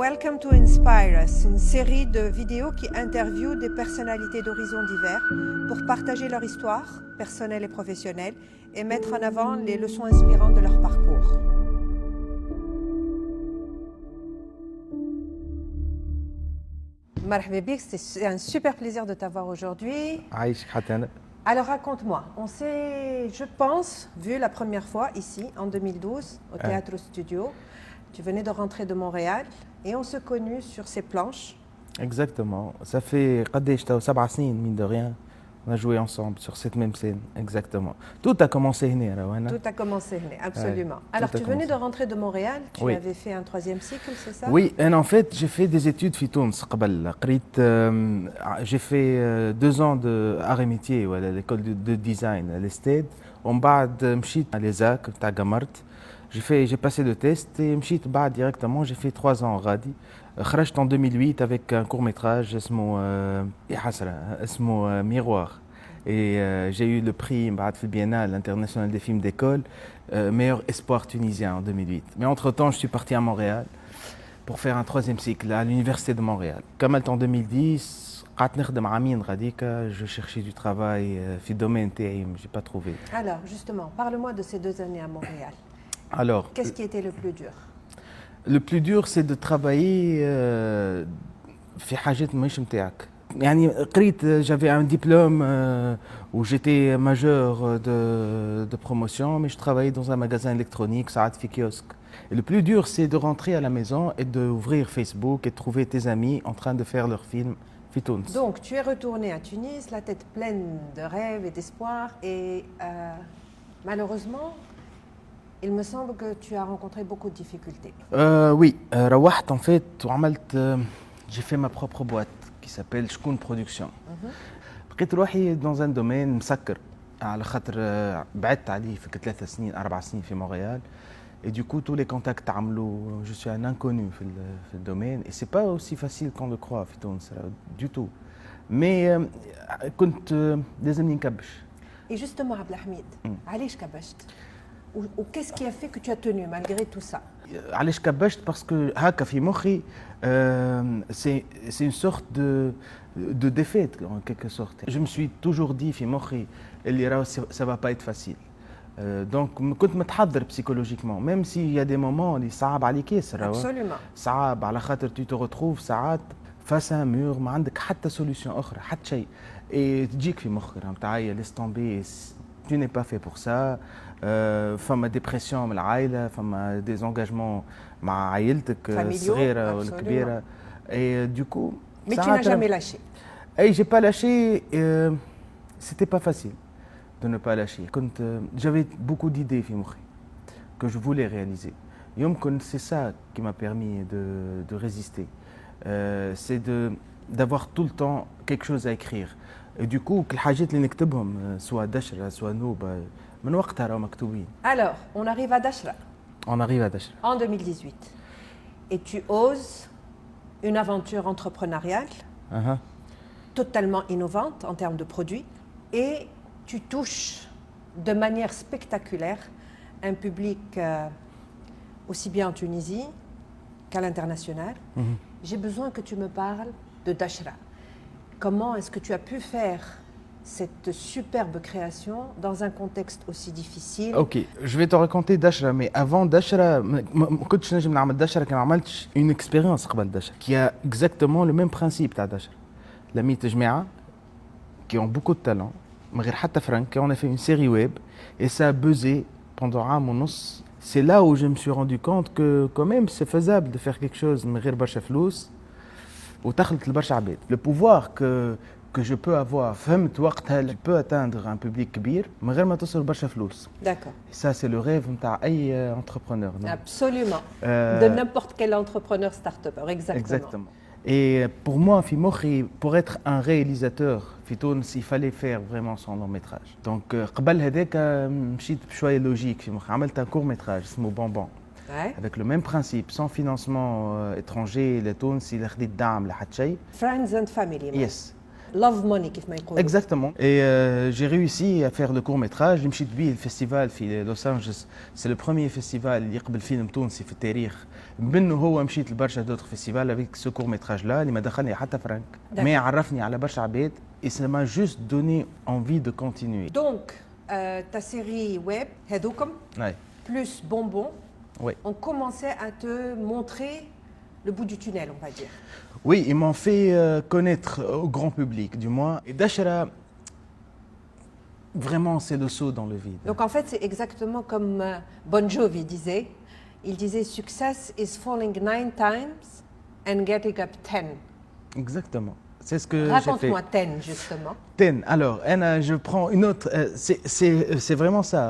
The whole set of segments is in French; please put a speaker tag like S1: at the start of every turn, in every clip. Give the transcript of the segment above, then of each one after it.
S1: Welcome to Inspire Us, une série de vidéos qui interviewent des personnalités d'horizons divers pour partager leur histoire, personnelle et professionnelle, et mettre en avant les leçons inspirantes de leur parcours. Marhaba bik, c'est un super plaisir de t'avoir aujourd'hui. Alors raconte-moi, on s'est, je pense, vu la première fois ici en 2012 au Théâtre Studio. Tu venais de rentrer de Montréal et on se connut sur ces planches.
S2: Exactement. Ça fait 7 سنين mine de rien. On a joué ensemble sur cette même scène, exactement. Tout a commencé ici, Rawana.
S1: Tout a commencé ici, absolument. Alors tu venais de rentrer de Montréal, tu avais fait un 3e cycle, c'est ça?
S2: Oui, et en fait j'ai fait des études في تونس قبل. J'ai fait 2 ans de art et métier à l'école de design à l'Estade. ومن بعد مشيت à l'ESAC تاع قمرت. J'ai passé le test et مشيت بعد directement, j'ai fait 3 ans غادي. خرجت en 2008 avec un court-métrage اسمه Miroir. Et j'ai eu le prix بعد في Biennale international des films d'école, meilleur espoir tunisien en 2008. Mais entre-temps, je suis parti à Montréal pour faire un 3e cycle à l'université de Montréal. كملت en 2010. قعدت نخدم عامين غاديك. Je cherchais du travail في الدومين تاعي, mais j'ai pas trouvé.
S1: Alors justement, parle-moi de ces 2 années à Montréal.
S2: Alors,
S1: qu'est-ce qui était le plus dur?
S2: Le plus dur, c'est de travailler في حاجات ماهيش نتاعك. يعني قريت, j'avais un diplôme où j'étais majeur de promotion, mais je travaillais dans un magasin électronique, ساعات في kiosque. Et le plus dur, c'est de rentrer à la maison et d'ouvrir Facebook et de trouver tes amis en train de faire leurs films في تونس.
S1: Donc, tu es retourné à Tunis, la tête pleine de rêves et d'espoir, et malheureusement, il me semble que tu as rencontré beaucoup de difficultés.
S2: Oui, روحت en fait وعملت, j'ai fait ma propre boîte qui s'appelle شكون Production. لقيت روحي dans un domaine مسكر على خاطر بعدت عليه في 3 سنين 4 سنين في مونريال. Et du coup, tous les contacts عملوا, je suis un inconnu في le domaine et c'est pas aussi facile qu'on le croit في تونس du tout. Mais كنت لازمني نكبش.
S1: Et justement, Abdelhamid, علاش كبشت? Ou qu'est-ce qui a fait que tu as tenu malgré tout ça?
S2: علاش كبشت parce que هكا في مخي c'est une sorte de défaite en quelque sorte. Je me suis toujours dit في مخي اللي راه ça va pas être facile. Donc كنت متحضر psychologiquement, même s'il y a des moments اللي صعب عليك ياسر.
S1: Absolument.
S2: صعب على خاطر tu te retrouves ساعات face à un mur ما عندك حتى solution اخرى حتى شيء. Et تجيك في مخك نتاعي laisse tomber, tu n'es pas fait pour ça. فما ديبرسيون من العائله, فما دي زونجاجمون مع عائلتك الصغيره والكبيره. Et du coup,
S1: mais tu n'as jamais lâché.
S2: Et j'ai pas lâché. C'était pas facile de ne pas lâcher. J'avais beaucoup d'idées في مخي que je voulais réaliser. C'est ça qui m'a permis de résister. C'est d'avoir tout le temps quelque chose à écrire. Et du coup, الحاجات اللي نكتبهم سواء دشرة سواء نوبة من وقتها راهم مكتوبين.
S1: Alors, on arrive à Dachra.
S2: On arrive à Dachra.
S1: En 2018. Et tu oses une aventure entrepreneuriale totalement innovante en termes de produits, et tu touches de manière spectaculaire un public aussi bien en Tunisie qu'à l'international. J'ai besoin que tu me parles de Dachra. Comment est-ce que tu as pu faire cette superbe création dans un contexte aussi difficile?
S2: Ok, je vais te raconter Dachra, mais avant Dachra, كنتش نجم نعمل Dachra كان عملتش une expérience قبل Dachra qui a exactement le même principe تاع Dachra. لميت جماعة qui ont beaucoup de talent من غير حتى فرنك. On a fait une série web et ça a buzzé pendant عام ونص. C'est là où je me suis rendu compte que quand même c'est faisable de faire quelque chose من غير برشا فلوس وتخلط لبرشا عباد. Le pouvoir que je peux avoir, فهمت وقتها tu peux atteindre un public كبير من غير ما تصل برشا فلوس.
S1: D'accord.
S2: Ça c'est le rêve نتاع أي entrepreneur. Non?
S1: Absolument. De n'importe quel entrepreneur start-upper, exactement.
S2: Et pour moi, في مخي, pour être un réalisateur في تونس, il fallait faire vraiment son long métrage. Donc قبل هذاك مشيت بشوية logique في مخي. عملت un court métrage اسمه Bonbon.
S1: Ouais.
S2: Avec le même principe, sans financement étranger, les Tunis, il a خديت دعم لحد شيء.
S1: Friends and family.
S2: Yes.
S1: love money كيف ما يقولوا.
S2: Exactement. Et j'ai réussi à faire le court métrage. اللي مشيت بيه الفestival في لوس أنجلوس. C'est le premier festival اللي يقبل فيلم تونسي في التاريخ. منه هو مشيت لبرشا d'autres festivals avec ce court métrage là اللي ما دخلني حتى فرنك. mais عرفني على برشا عباد et ça m'a juste donné envie de continuer.
S1: Donc ta série web هذوكم plus Bonbon ont commencé à te montrer le bout du tunnel, on va dire.
S2: Oui, ils m'ont fait connaître au grand public, du moins. Et Dachra, vraiment, c'est le saut dans le vide.
S1: Donc en fait, c'est exactement comme Bon Jovi disait. Il disait « Success is falling 9 times and getting up 10 ».
S2: Exactement. C'est ce que j'ai fait.
S1: Raconte-moi 10, justement.
S2: 10. Alors, je prends une autre. C'est vraiment ça.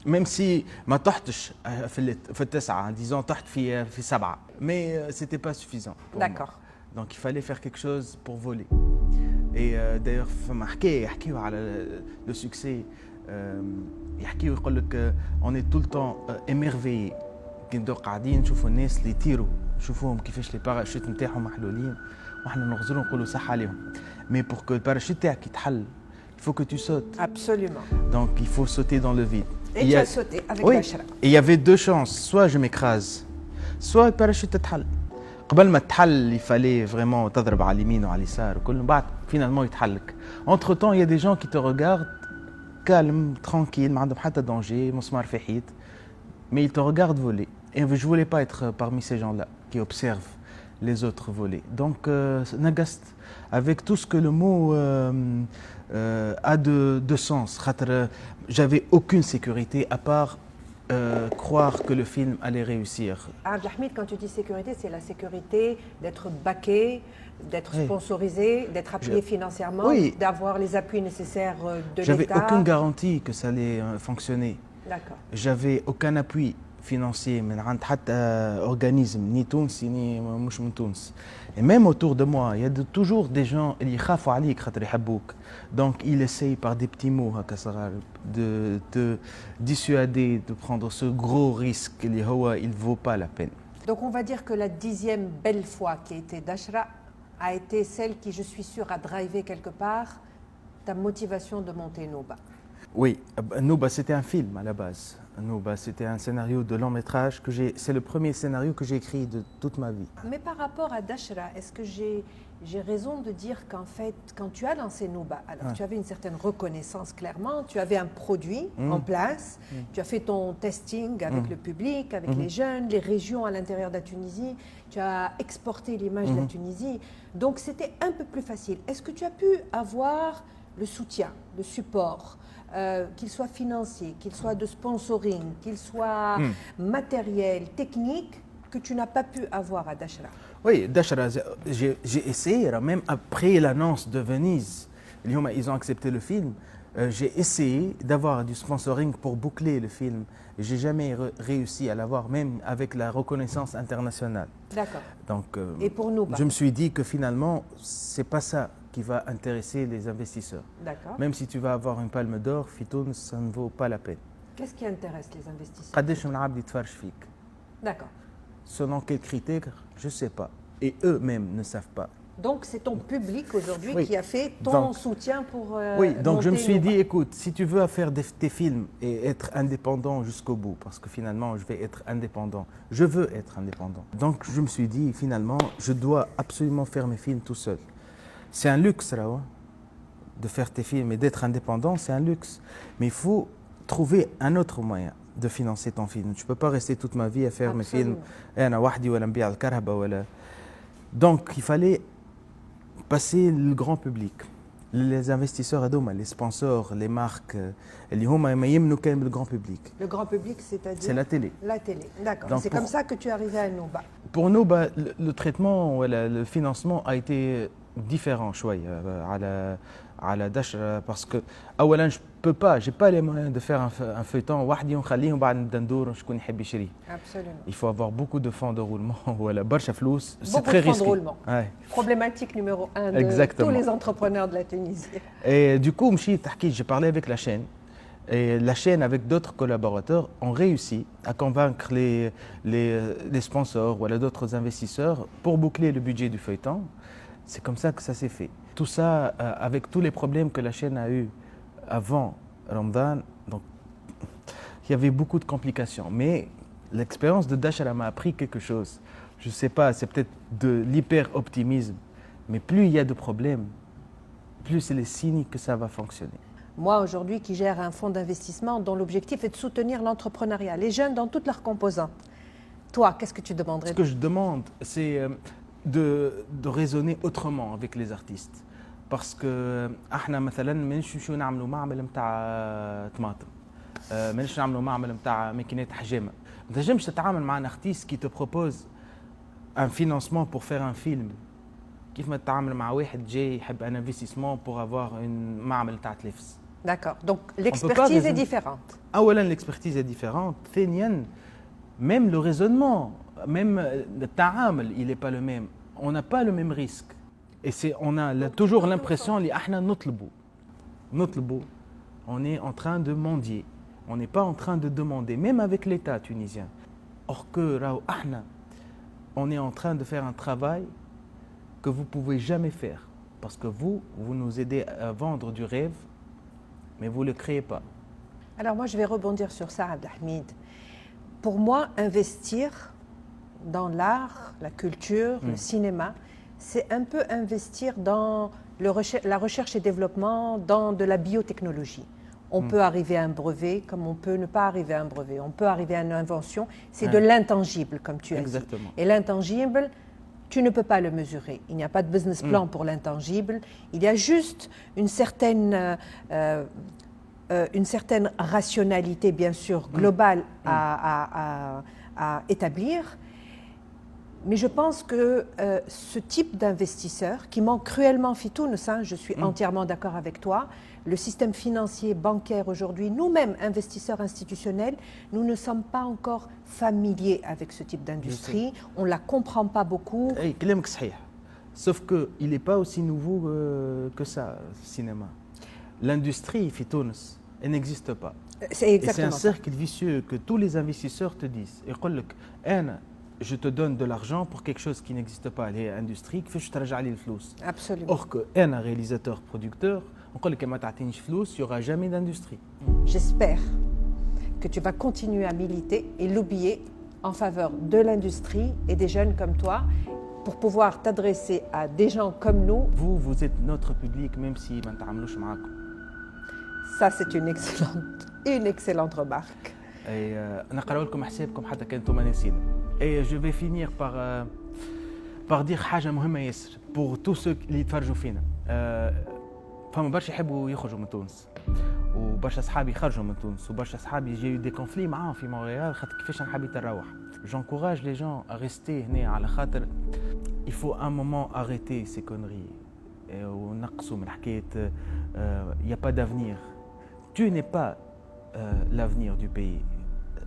S2: Même si ما طحتش في التسعة, disons طحت في 7, mais c'était pas suffisant.
S1: D'accord.
S2: Donc il fallait faire quelque chose pour voler. Et d'ailleurs فما حكاية يحكيو على le succès, يحكيو يقول لك on est tout le temps émerveillé كي ندو قاعدين نشوفوا الناس اللي يطيروا, نشوفوهم كيفاش لي باراشوت نتاعهم محلولين وحنا نغزروا نقولوا صح عليهم. Mais pour que le parachute تاعك يتحل, il faut que tu sautes.
S1: Absolument.
S2: Donc il faut sauter dans le vide.
S1: Et tu as sauté avec Dachra.
S2: Et il y avait deux chances, soit je m'écrase, soit le parachute تتحل. قبل ما تحل il fallait vraiment تضرب على اليمين وعلى اليسار وكل من بعد finalement يتحلك. Entre temps il y a des gens qui te regardent calme, tranquille, ما عندهم حتى danger, مسمار في حيط, mais ils te regardent voler. Et je voulais pas être parmi ces gens-là qui observent les autres voler. Donc nagast avec tout ce que le mot a de sens. J'avais aucune sécurité à part croire que le film allait réussir.
S1: Abdelhamid, quand tu dis sécurité, c'est la sécurité d'être backé, d'être sponsorisé, d'être appuyé financièrement, d'avoir les appuis nécessaires de l'État.
S2: J'avais aucune garantie que ça allait fonctionner.
S1: D'accord.
S2: J'avais aucun appui financier من عند حتى organisme ni تونسي ni مش من تونس. Et même autour de moi, il y a toujours des gens اللي يخافوا عليك خاطر يحبوك. Donc il essaye par des petits mots هكا صغار de te dissuader de prendre ce gros risque اللي هو il vaut pas la peine.
S1: Donc on va dire que la 10e belle fois qui a été Dachra a été celle qui, je suis sûre, a drivé quelque part ta motivation de monter Nouba.
S2: Oui, Nouba c'était un film à la base. Nouba, c'était un scénario de long métrage c'est le premier scénario que j'ai écrit de toute ma vie.
S1: Mais par rapport à Dachra, est-ce que j'ai raison de dire qu'en fait, quand tu as lancé Nouba, alors tu avais une certaine reconnaissance clairement, tu avais un produit en place, tu as fait ton testing avec le public, avec les jeunes, les régions à l'intérieur de la Tunisie, tu as exporté l'image de la Tunisie, donc c'était un peu plus facile. Est-ce que tu as pu avoir le soutien, le support, qu'il soit financier, qu'il soit de sponsoring, qu'il soit matériel, technique, que tu n'as pas pu avoir à Dachra?
S2: Oui, Dachra, j'ai essayé, même après l'annonce de Venise, ils ont accepté le film, j'ai essayé d'avoir du sponsoring pour boucler le film. Je n'ai jamais réussi à l'avoir, même avec la reconnaissance internationale.
S1: D'accord.
S2: Donc,
S1: et pour nous,
S2: je me suis dit que finalement, ce n'est pas ça qui va intéresser les investisseurs.
S1: D'accord.
S2: Même si tu vas avoir une palme d'or, Fitoun, ça ne vaut pas la peine.
S1: Qu'est-ce qui intéresse les investisseurs? D'accord.
S2: Selon quels critères, je ne sais pas. Et eux-mêmes ne savent pas.
S1: Donc c'est ton public aujourd'hui qui a fait ton soutien pour
S2: oui, donc je me suis dit,
S1: Nouba.
S2: écoute, si tu veux faire tes films et être indépendant jusqu'au bout, parce que finalement je vais être indépendant, je veux être indépendant. Donc je me suis dit, finalement, je dois absolument faire mes films tout seul. C'est un luxe, Rawa, de faire tes films et d'être indépendant, c'est un luxe. Mais il faut trouver un autre moyen de financer ton film. Je ne peux pas rester toute ma vie à faire mes films. Donc il fallait passer le grand public. Les investisseurs, les sponsors, les marques, le grand public.
S1: Le grand public, c'est-à-dire?
S2: C'est la télé.
S1: La télé, d'accord. C'est comme ça que tu es arrivé à Nouba.
S2: Pour nous, le traitement, le financement a été différent à la Dachra parce que أولاً je peux pas, j'ai pas les moyens de faire un feuilleton وحدي ونخليه وبعد نبدا ندور شكون يحب يشريه.
S1: Absolument.
S2: Il faut avoir beaucoup de fonds de roulement ولا برشا فلوس.
S1: C'est très risqué. Beaucoup de fonds de roulement. Problématique numéro 1 de tous les entrepreneurs de la Tunisie.
S2: Et du coup, j'ai parlé avec la chaîne. Et la chaîne, avec d'autres collaborateurs, ont réussi à convaincre les sponsors ou d'autres investisseurs pour boucler le budget du feuilleton. C'est comme ça que ça s'est fait. Tout ça, avec tous les problèmes que la chaîne a eu avant Ramadan, donc il y avait beaucoup de complications. Mais l'expérience de Dachra m'a appris quelque chose. Je ne sais pas, c'est peut-être de l'hyper-optimisme, mais plus il y a de problèmes, plus c'est les signes que ça va fonctionner.
S1: Moi, aujourd'hui, qui gère un fonds d'investissement dont l'objectif est de soutenir l'entrepreneuriat, les jeunes dans toutes leurs composantes. Toi, qu'est-ce que tu demanderais?
S2: Ce que je demande, c'est de raisonner autrement avec les artistes. Parce que احنا مثلا مانيش نمشيو نعملوا معمل نتاع طماطم، مانيش نعملوا معمل نتاع ماكينات حجامه. ما تنجمش تتعامل مع un artiste qui te propose un financement pour faire un film. كيف ما تتعامل مع واحد جاي يحب un investissement pour avoir une معمل نتاع تلفز.
S1: D'accord. Donc l'expertise est différente.
S2: اولا l'expertise est différente. ثانيا même le raisonnement, même le تعامل, il n'est pas le même. On n'a pas le même risque. Et on a toujours l'impression on est en train de mendier. On n'est pas en train de demander, même avec l'État tunisien. Or que on est en train de faire un travail que vous ne pouvez jamais faire. Parce que vous nous aidez à vendre du rêve, mais vous ne le créez pas.
S1: Alors moi, je vais rebondir sur ça, Abdelhamid. Pour moi, investir dans l'art, la culture, le cinéma, c'est un peu investir dans la recherche et développement, dans de la biotechnologie. On peut arriver à un brevet comme on peut ne pas arriver à un brevet. On peut arriver à une invention. C'est de l'intangible, comme tu as dit. Et l'intangible, tu ne peux pas le mesurer. Il n'y a pas de business plan pour l'intangible. Il y a juste une certaine rationalité, bien sûr, globale à établir. Mais je pense que ce type d'investisseur, qui manque cruellement Fitounes, je suis entièrement d'accord avec toi, le système financier, bancaire aujourd'hui, nous-mêmes, investisseurs institutionnels, nous ne sommes pas encore familiers avec ce type d'industrie, on ne la comprend pas beaucoup.
S2: Sauf qu'il n'est pas aussi nouveau que ça, le cinéma. L'industrie Fitounes, elle n'existe pas.
S1: C'est
S2: un cercle vicieux que tous les investisseurs te disent. Je te donne de l'argent pour quelque chose qui n'existe pas, l'industrie, que je te rajoute le flous.
S1: Absolument.
S2: Or qu'un réalisateur, producteur, on dit que il n'y aura jamais d'industrie.
S1: J'espère que tu vas continuer à militer et lobbyer en faveur de l'industrie et des jeunes comme toi pour pouvoir t'adresser à des gens comme nous.
S2: Vous êtes notre public, même si ما نتعاملوش معاكم.
S1: Ça, c'est une excellente remarque.
S2: Et نقراو لكم حسابكم حتى كان نتوما ناسين. Et je vais finir par dire حاجة مهمة ياسر pour tous ceux اللي يتفرجوا فينا. فما برشا يحبوا يخرجوا من تونس وبرشا صحابي خرجوا من تونس وبرشا صحابي جايو دي كونفلي معاهم في مونريال خاطر كيفاش انا حبيت نروح. J'encourage les gens à rester هنا على خاطر il faut un moment arrêter ces conneries ونقصوا من حكاية il y a pas d'avenir. Tu n'es pas l'avenir du pays.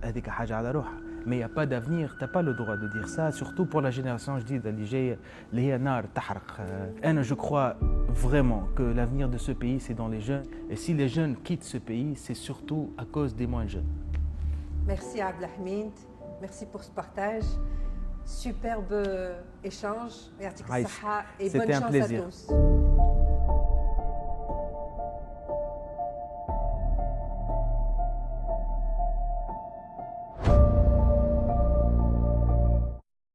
S2: هذيك حاجة على روحها. Mais il n'y a pas d'avenir, tu n'as pas le droit de dire ça, surtout pour la génération جديدة اللي جاية اللي هي نار تحرق. Je crois vraiment que l'avenir de ce pays, c'est dans les jeunes. Et si les jeunes quittent ce pays, c'est surtout à cause des moins jeunes.
S1: Merci Abdelhamid, merci pour ce partage. Superbe échange. Et bonne chance à tous.